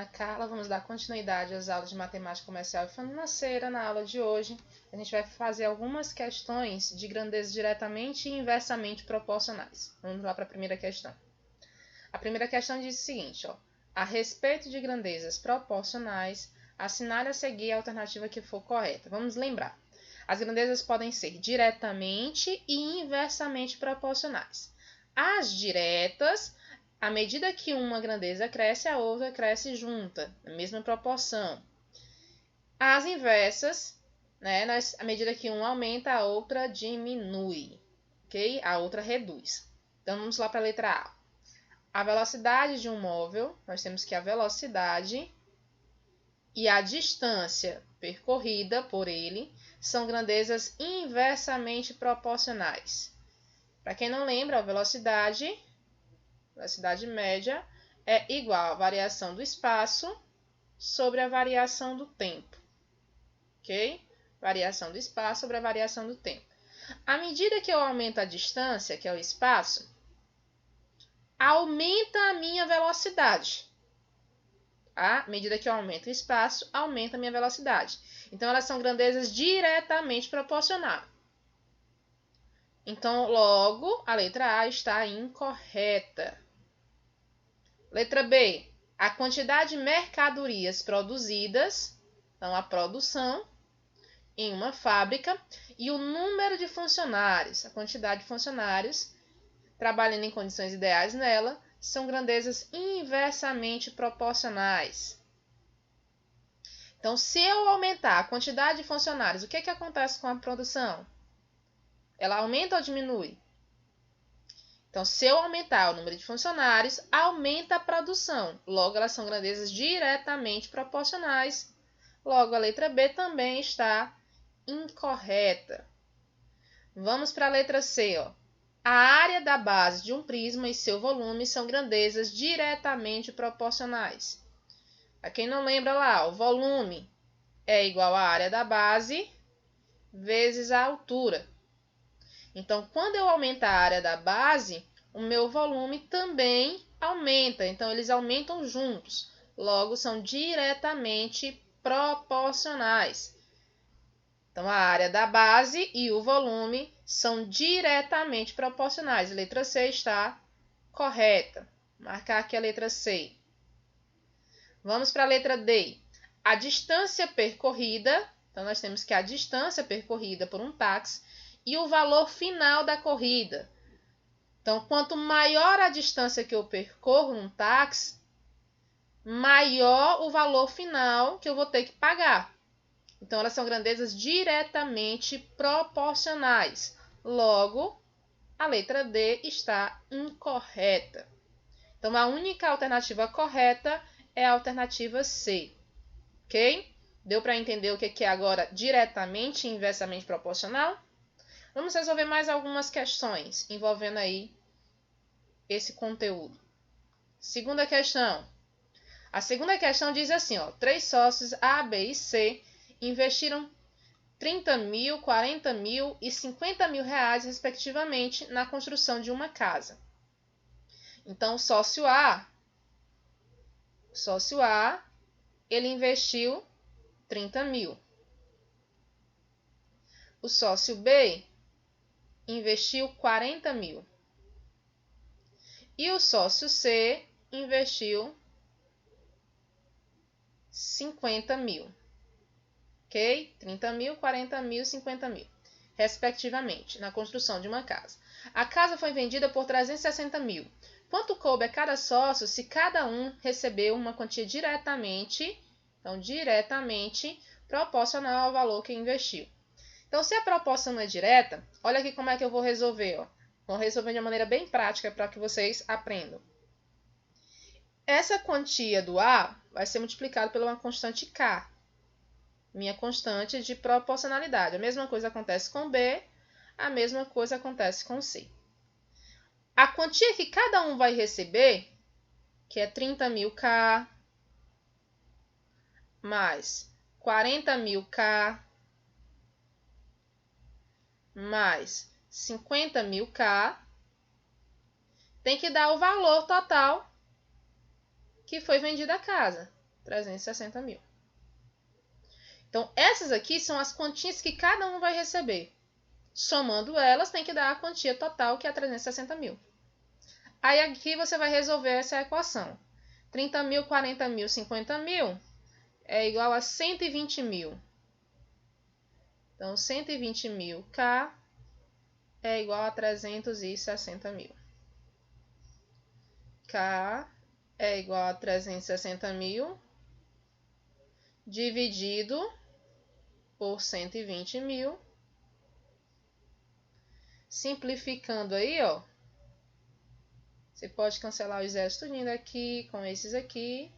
Ana Carla, vamos dar continuidade às aulas de matemática comercial e financeira. Na aula de hoje, a gente vai fazer algumas questões de grandezas diretamente e inversamente proporcionais. Vamos lá para a primeira questão. A primeira questão diz o seguinte, a respeito de grandezas proporcionais, assinale a seguir a alternativa que for correta. Vamos lembrar, as grandezas podem ser diretamente e inversamente proporcionais. As diretas, à medida que uma grandeza cresce, a outra cresce junta, na mesma proporção. As inversas, à medida que uma aumenta, a outra diminui, ok? A outra reduz. Então, vamos lá para a letra A. A velocidade de um móvel, nós temos que a velocidade e a distância percorrida por ele são grandezas inversamente proporcionais. Para quem não lembra, a velocidade média é igual à variação do espaço sobre a variação do tempo. Ok? Variação do espaço sobre a variação do tempo. À medida que eu aumento a distância, que é o espaço, aumenta a minha velocidade. À medida que eu aumento o espaço, aumenta a minha velocidade. Então, elas são grandezas diretamente proporcionais. Então, logo, a letra A está incorreta. Letra B. A quantidade de mercadorias produzidas, então a produção, em uma fábrica, e o número de funcionários, a quantidade de funcionários trabalhando em condições ideais nela, são grandezas inversamente proporcionais. Então, se eu aumentar a quantidade de funcionários, o que acontece com a produção? Ela aumenta ou diminui? Então, se eu aumentar o número de funcionários, aumenta a produção. Logo, elas são grandezas diretamente proporcionais. Logo, a letra B também está incorreta. Vamos para a letra C. A área da base de um prisma e seu volume são grandezas diretamente proporcionais. Para quem não lembra lá, o volume é igual à área da base vezes a altura. Então, quando eu aumentar a área da base, o meu volume também aumenta. Então, eles aumentam juntos. Logo, são diretamente proporcionais. Então, a área da base e o volume são diretamente proporcionais. A letra C está correta. Vou marcar aqui a letra C. Vamos para a letra D. A distância percorrida. Então, nós temos que a distância percorrida por um táxi e o valor final da corrida. Então, quanto maior a distância que eu percorro num táxi, maior o valor final que eu vou ter que pagar. Então, elas são grandezas diretamente proporcionais. Logo, a letra D está incorreta. Então, a única alternativa correta é a alternativa C. Ok? Deu para entender o que é agora diretamente e inversamente proporcional? Vamos resolver mais algumas questões envolvendo aí esse conteúdo. Segunda questão. A segunda questão diz assim, 3 sócios A, B e C investiram 30 mil, 40 mil e 50 mil reais, respectivamente, na construção de uma casa. Então, o sócio A, ele investiu 30 mil. O sócio B investiu 40 mil. E o sócio C investiu 50 mil. Ok? 30 mil, 40 mil, 50 mil, respectivamente, na construção de uma casa. A casa foi vendida por 360 mil. Quanto coube a cada sócio se cada um recebeu uma quantia diretamente proporcional ao valor que investiu? Então, se a proporção não é direta, olha aqui como é que eu vou resolver. Vou resolver de uma maneira bem prática para que vocês aprendam. Essa quantia do A vai ser multiplicada por uma constante K, minha constante de proporcionalidade. A mesma coisa acontece com B, a mesma coisa acontece com C. A quantia que cada um vai receber, que é 30 mil K, mais 40 mil K, mais 50 mil K, tem que dar o valor total que foi vendida a casa. 360 mil. Então, essas aqui são as quantias que cada um vai receber. Somando elas, tem que dar a quantia total, que é 360 mil. Aí aqui você vai resolver essa equação. 30 mil, 40 mil, 50 mil é igual a 120 mil. Então, 120 mil K é igual a 360 mil. K é igual a 360 mil dividido por 120 mil. Simplificando aí, ó, você pode cancelar os zeros tudinho daqui com esses aqui.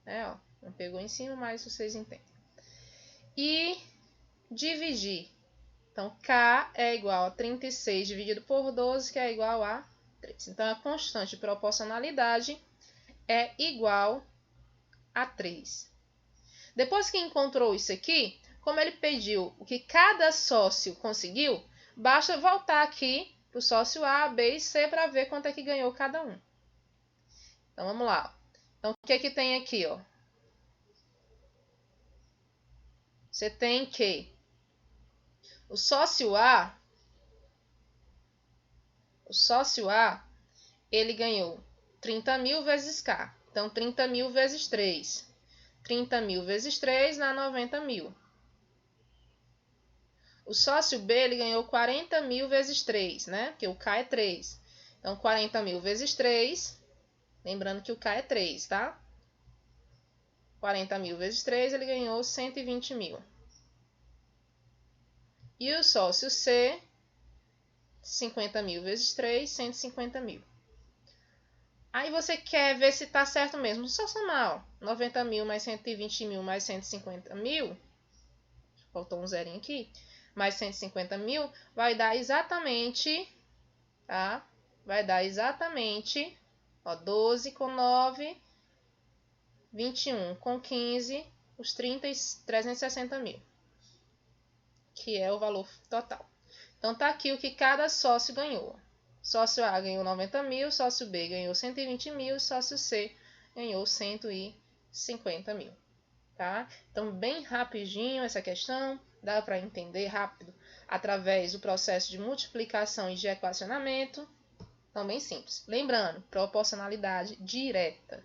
Ó, não pegou em cima, mas vocês entendem. E dividir. Então, K é igual a 36 dividido por 12, que é igual a 3. Então, a constante de proporcionalidade é igual a 3. Depois que encontrou isso aqui, como ele pediu o que cada sócio conseguiu, basta voltar aqui para o sócio A, B e C para ver quanto é que ganhou cada um. Então, vamos lá. Então, o que é que tem aqui, ó? Você tem que o sócio A, ele ganhou 30 mil vezes K. Então, 30 mil vezes 3. 30 mil vezes 3 dá 90 mil. O sócio B, ele ganhou 40 mil vezes 3, né? Porque o K é 3. Então, 40 mil vezes 3. Lembrando que o K é 3, tá? 40 mil vezes 3, ele ganhou 120 mil. E o sócio C, 50 mil vezes 3, 150 mil. Aí você quer ver se está certo mesmo. Só somar, ó, 90 mil mais 120 mil mais 150 mil. Faltou um zerinho aqui. Mais 150 mil vai dar exatamente, tá? Vai dar exatamente, ó, 12 com 9, 21 com 15, os 360 mil. Que é o valor total. Então, tá aqui o que cada sócio ganhou. Sócio A ganhou 90 mil, sócio B ganhou 120 mil, sócio C ganhou 150 mil. Tá? Então, bem rapidinho essa questão, dá para entender rápido através do processo de multiplicação e de equacionamento. Então, bem simples. Lembrando, proporcionalidade direta.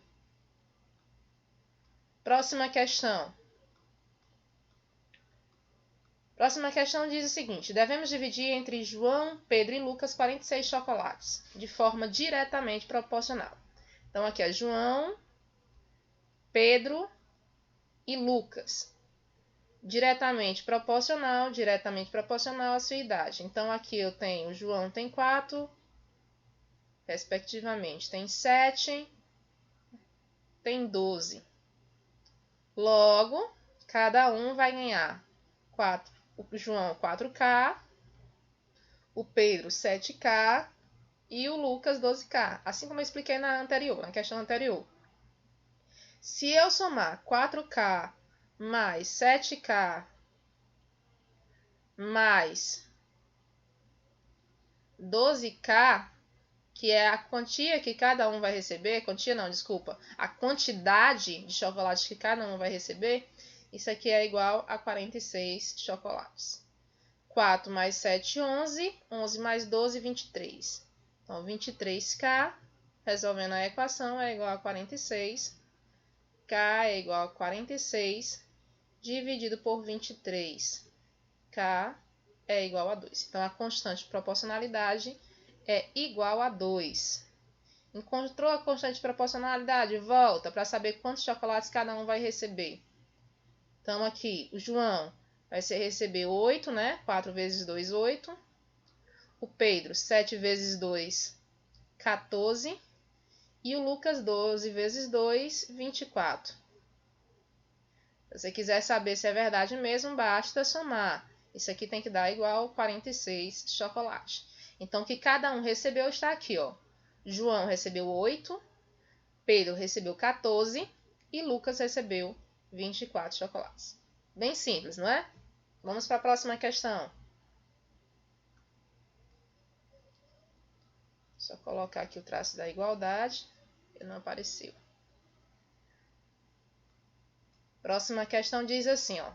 Próxima questão. Próxima questão diz o seguinte: devemos dividir entre João, Pedro e Lucas 46 chocolates, de forma diretamente proporcional. Então, aqui é João, Pedro e Lucas. Diretamente proporcional à sua idade. Então, aqui eu tenho, o João tem 4, respectivamente, tem 7, tem 12. Logo, cada um vai ganhar 4. O João 4K, o Pedro 7K e o Lucas 12K. Assim como eu expliquei na questão anterior. Se eu somar 4K mais 7K mais 12K, que é a quantia que cada um vai receber, a quantidade de chocolates que cada um vai receber, isso aqui é igual a 46 chocolates. 4 mais 7, 11. 11 mais 12, 23. Então, 23K, resolvendo a equação, é igual a 46. K é igual a 46, dividido por 23. K é igual a 2. Então, a constante de proporcionalidade é igual a 2. Encontrou a constante de proporcionalidade? Volta para saber quantos chocolates cada um vai receber. Então, aqui, o João vai receber 8, né? 4 vezes 2, 8. O Pedro, 7 vezes 2, 14. E o Lucas, 12 vezes 2, 24. Se você quiser saber se é verdade mesmo, basta somar. Isso aqui tem que dar igual a 46 chocolates. Então, o que cada um recebeu está aqui, ó. João recebeu 8, Pedro recebeu 14 e Lucas recebeu 24 chocolates. Bem simples, não é? Vamos para a próxima questão. Só colocar aqui o traço da igualdade. Ele não apareceu. Próxima questão diz assim, ó.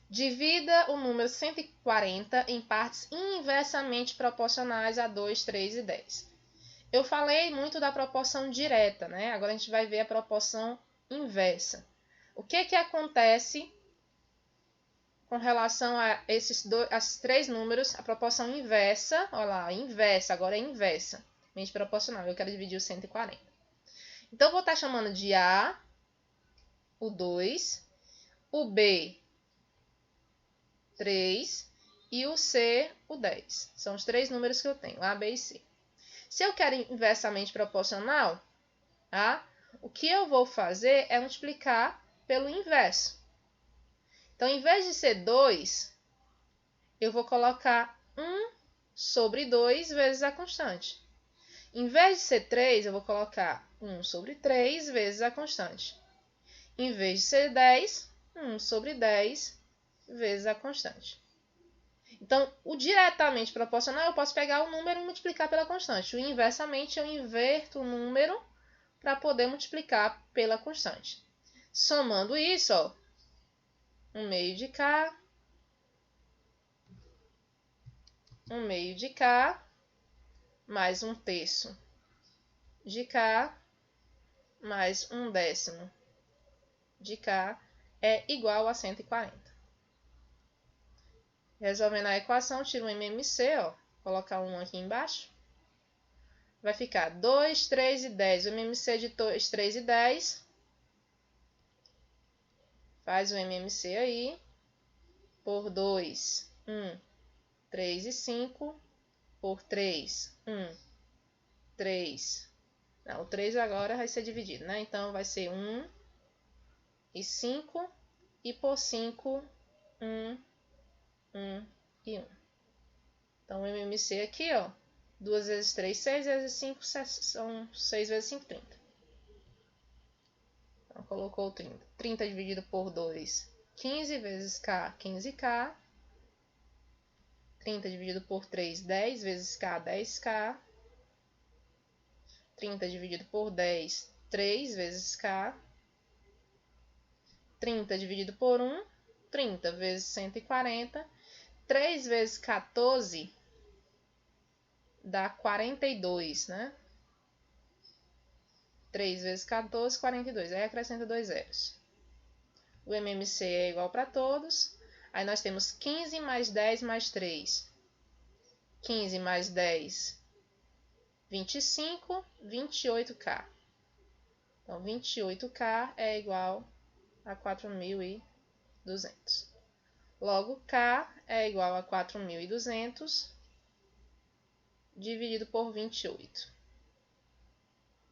Divida o número 140 em partes inversamente proporcionais a 2, 3 e 10. Eu falei muito da proporção direta, né? Agora a gente vai ver a proporção inversa. O que acontece com relação a esses 3 números? A proporção inversa, olha lá, inversa, agora é inversa, mente proporcional. Eu quero dividir o 140. Então, eu vou estar chamando de A, o 2, o B, 3 e o C, o 10. São os 3 números que eu tenho, A, B e C. Se eu quero inversamente proporcional, tá? O que eu vou fazer é multiplicar pelo inverso. Então, em vez de ser 2, eu vou colocar 1 sobre 2 vezes a constante. Em vez de ser 3, eu vou colocar 1 sobre 3 vezes a constante. Em vez de ser 10, 1 sobre 10 vezes a constante. Então, o diretamente proporcional, eu posso pegar o número e multiplicar pela constante. O inversamente, eu inverto o número para poder multiplicar pela constante. Somando isso, ó, 1 meio de K, 1 meio de K, mais 1 terço de K, mais 1 décimo de K, é igual a 140. Resolvendo a equação, tiro o MMC, ó, colocar 1 aqui embaixo. Vai ficar 2, 3 e 10. O MMC de 2, 3 e 10. Faz o MMC aí. Por 2, 1, 3 e 5. Por 3, 1, 3. Não, o 3 agora vai ser dividido, né? Então, vai ser 1 e 5. E por 5, 1, 1 e 1. Então, o MMC aqui, ó. 2 vezes 3, 6 vezes 5, são 6 vezes 5, 30. Então, colocou 30. 30 dividido por 2, 15 vezes K, 15K. 30 dividido por 3, 10 vezes K, 10K. 30 dividido por 10, 3 vezes K. 30 dividido por 1, 30 vezes 140. 3 vezes 14 dá 42, né? 3 vezes 14, 42. Aí acrescenta 2 zeros. O MMC é igual para todos. Aí nós temos 15 mais 10 mais 3. 15 mais 10, 25, 28K. Então, 28K é igual a 4.200. Logo, K é igual a 4.200 dividido por 28.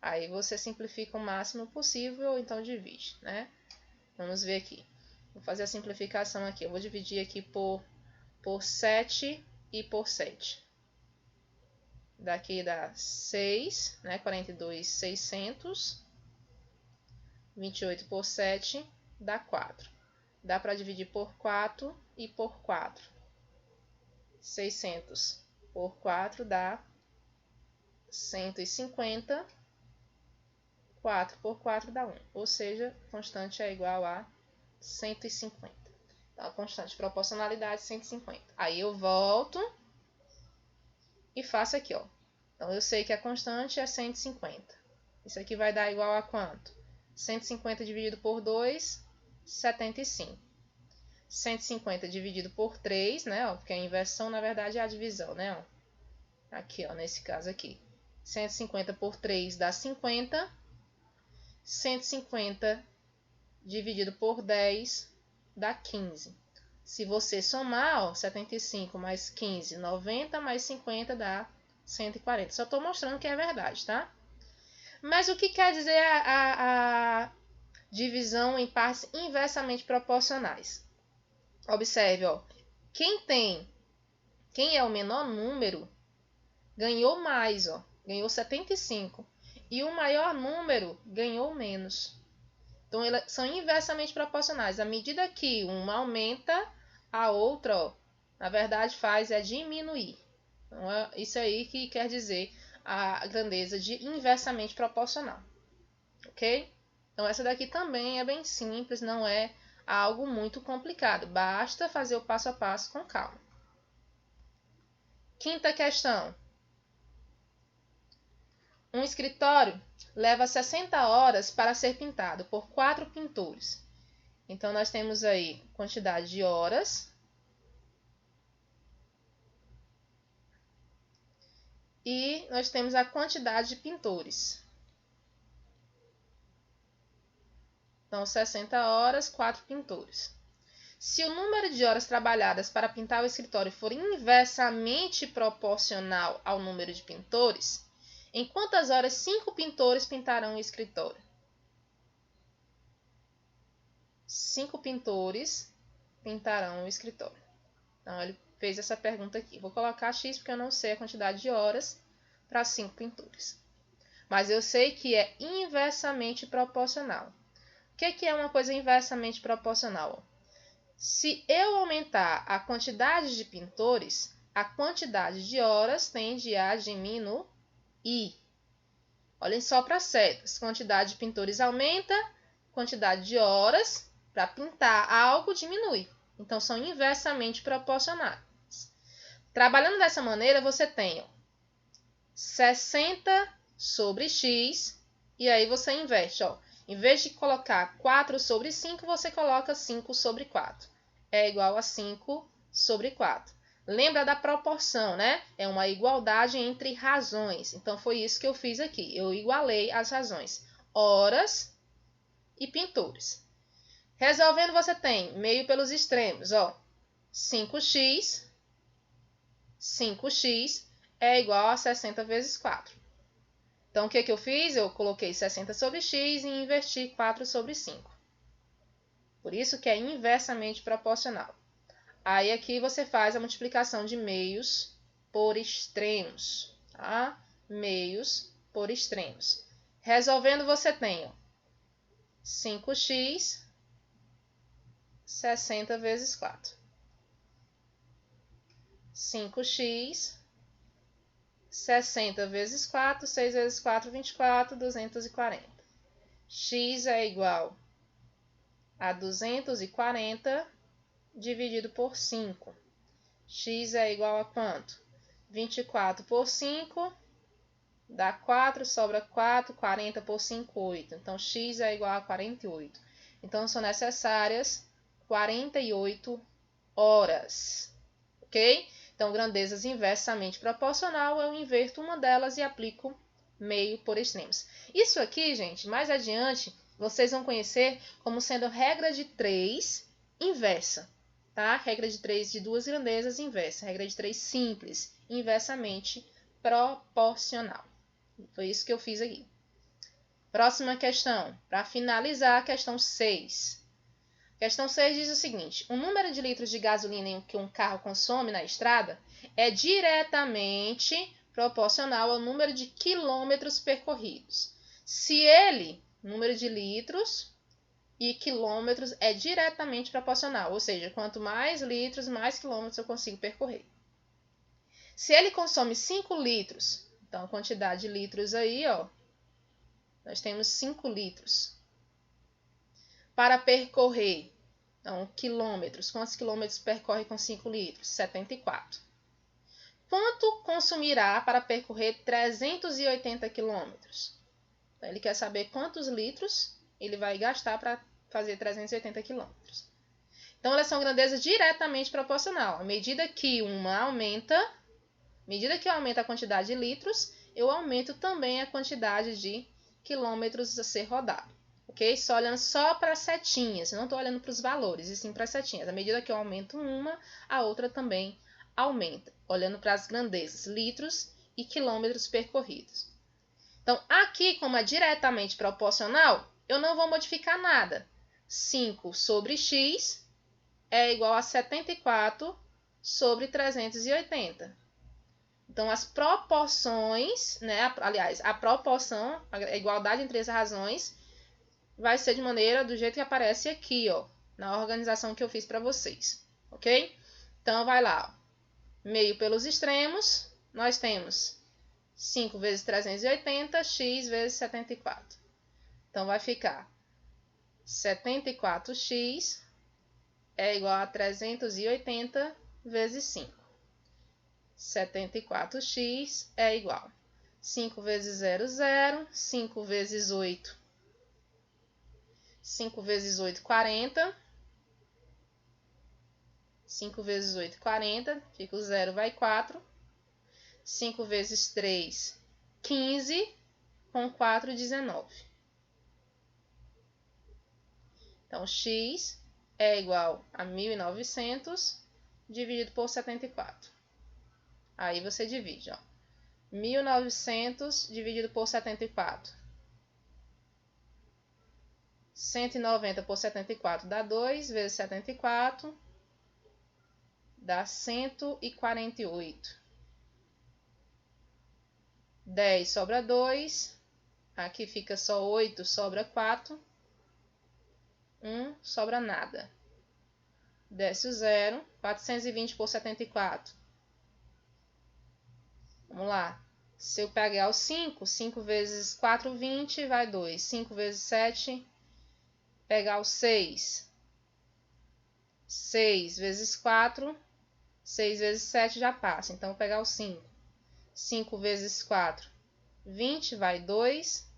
Aí você simplifica o máximo possível, ou então divide, né? Vamos ver aqui. Vou fazer a simplificação aqui. Eu vou dividir aqui por 7 e por 7. Daqui dá 6, né? 42.600. 28 por 7 dá 4. Dá para dividir por 4 e por 4. 600 por 4 dá 150. 4 por 4 dá 1. Ou seja, a constante é igual a 150. Então, a constante de proporcionalidade 150. Aí eu volto e faço aqui, ó. Então, eu sei que a constante é 150. Isso aqui vai dar igual a quanto? 150 dividido por 2, 75. 150 dividido por 3, né? Ó, porque a inversão, na verdade, é a divisão, né? Ó. Aqui, ó, nesse caso aqui. 150 por 3 dá 50. 150 dividido por 10 dá 15. Se você somar, ó, 75 mais 15, 90 mais 50 dá 140. Só estou mostrando que é verdade, tá? Mas o que quer dizer a divisão em partes inversamente proporcionais? Observe, ó, quem é o menor número ganhou mais, ó, ganhou 75. E o maior número ganhou menos. Então, elas são inversamente proporcionais. À medida que uma aumenta, a outra, ó, na verdade, faz é diminuir. Então, é isso aí que quer dizer a grandeza de inversamente proporcional. Ok? Então, essa daqui também é bem simples, não é algo muito complicado. Basta fazer o passo a passo com calma. Quinta questão. Um escritório leva 60 horas para ser pintado por 4 pintores. Então, nós temos aí quantidade de horas e nós temos a quantidade de pintores. Então, 60 horas, 4 pintores. Se o número de horas trabalhadas para pintar o escritório for inversamente proporcional ao número de pintores, em quantas horas 5 pintores pintarão o escritório? 5 pintores pintarão o escritório. Então, ele fez essa pergunta aqui. Vou colocar X porque eu não sei a quantidade de horas para 5 pintores. Mas eu sei que é inversamente proporcional. O que é uma coisa inversamente proporcional? Se eu aumentar a quantidade de pintores, a quantidade de horas tende a diminuir. Olhem só para as setas. Quantidade de pintores aumenta, quantidade de horas para pintar algo diminui. Então, são inversamente proporcionais. Trabalhando dessa maneira, você tem 60 sobre x, e aí você inverte. Em vez de colocar 4 sobre 5, você coloca 5 sobre 4. É igual a 5 sobre 4. Lembra da proporção, né? É uma igualdade entre razões. Então, foi isso que eu fiz aqui. Eu igualei as razões. Horas e pintores. Resolvendo, você tem meio pelos extremos. 5x é igual a 60 vezes 4. Então, o que eu fiz? Eu coloquei 60 sobre x e inverti 4 sobre 5. Por isso que é inversamente proporcional. Aí, aqui você faz a multiplicação de meios por extremos. Tá? Meios por extremos. Resolvendo, você tem 5x, 60 vezes 4. 5x, 60 vezes 4, 6 vezes 4, 24, 240. X é igual a 240 dividido por 5. X é igual a quanto? 24 por 5 dá 4, sobra 4, 40 por 5, 8. Então, x é igual a 48. Então, são necessárias 48 horas. Ok? Então, grandezas inversamente proporcional, eu inverto uma delas e aplico meio por extremos. Isso aqui, gente, mais adiante, vocês vão conhecer como sendo regra de 3 inversa. Tá? Regra de 3 de duas grandezas inversa. Regra de 3 simples, inversamente proporcional. Foi isso que eu fiz aqui. Próxima questão. Para finalizar, a questão 6. Questão 6 diz o seguinte: o número de litros de gasolina que um carro consome na estrada é diretamente proporcional ao número de quilômetros percorridos. Se ele, número de litros e quilômetros, é diretamente proporcional, ou seja, quanto mais litros, mais quilômetros eu consigo percorrer. Se ele consome 5 litros, então a quantidade de litros aí, nós temos 5 litros. Para percorrer, então, quilômetros. Quantos quilômetros percorre com 5 litros? 74. Quanto consumirá para percorrer 380 quilômetros? Então, ele quer saber quantos litros ele vai gastar para fazer 380 quilômetros. Então, elas são grandezas diretamente proporcional. À medida que uma aumenta, à medida que eu aumento a quantidade de litros, eu aumento também a quantidade de quilômetros a ser rodado. Ok? Só olhando só para as setinhas, não estou olhando para os valores, e sim para as setinhas. À medida que eu aumento uma, a outra também aumenta, olhando para as grandezas, litros e quilômetros percorridos. Então, aqui, como é diretamente proporcional, eu não vou modificar nada. 5 sobre x é igual a 74 sobre 380. Então, as proporções, né, aliás, a proporção, a igualdade entre as razões, vai ser de maneira do jeito que aparece aqui, na organização que eu fiz para vocês, ok? Então, vai lá, meio pelos extremos, nós temos 5 vezes 380, x vezes 74. Então, vai ficar 74x é igual a 380 vezes 5. 74x é igual a 5 vezes 0, 0. 5 vezes 8. 5 vezes 8, 40. 5 vezes 8, 40. Fica o 0, vai 4. 5 vezes 3, 15. Com 4, 19. Então, x é igual a 1.900 dividido por 74. Aí você divide, ó. 1.900 dividido por 74. 190 por 74 dá 2, vezes 74 dá 148. 10 sobra 2. Aqui fica só 8, sobra 4. 1, sobra nada. Desce o 0. 420 por 74. Vamos lá. Se eu pegar o 5, 5 vezes 4, 20, vai 2. 5 vezes 7, pegar o 6. 6 vezes 4, 6 vezes 7 já passa. Então, vou pegar o 5. 5 vezes 4, 20, vai 2.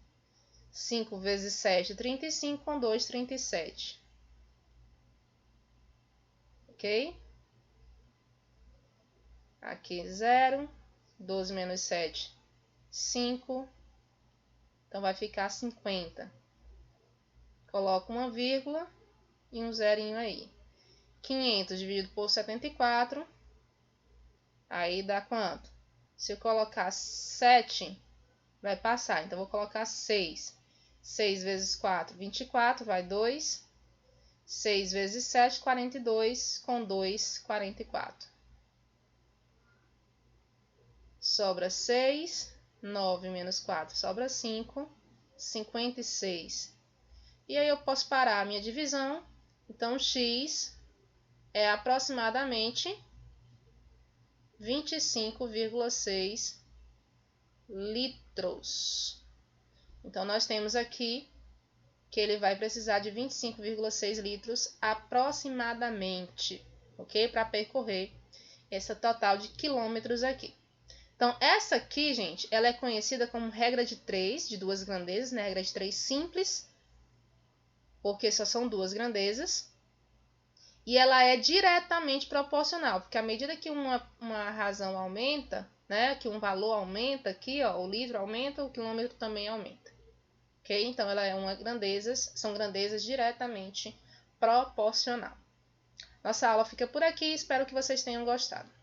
5 vezes 7, 35, com 2, 37. Ok? Aqui 0. 12 menos 7, 5. Então, vai ficar 50. Coloco uma vírgula e um zerinho aí. 500 dividido por 74. Aí dá quanto? Se eu colocar 7, vai passar. Então, vou colocar 6. 6 vezes 4, 24, vai 2. 6 vezes 7, 42, com 2, 44. Sobra 6. 9 menos 4, sobra 5. 56. E aí eu posso parar a minha divisão. Então, x é aproximadamente 25,6 litros. Então, nós temos aqui que ele vai precisar de 25,6 litros aproximadamente, ok? Para percorrer esse total de quilômetros aqui. Então, essa aqui, gente, ela é conhecida como regra de 3, de duas grandezas, né? Regra de 3 simples, porque só são duas grandezas. E ela é diretamente proporcional, porque à medida que uma razão aumenta, né, que um valor aumenta aqui, ó, o litro aumenta, o quilômetro também aumenta. Ok? Então, ela é são grandezas diretamente proporcional. Nossa aula fica por aqui, espero que vocês tenham gostado.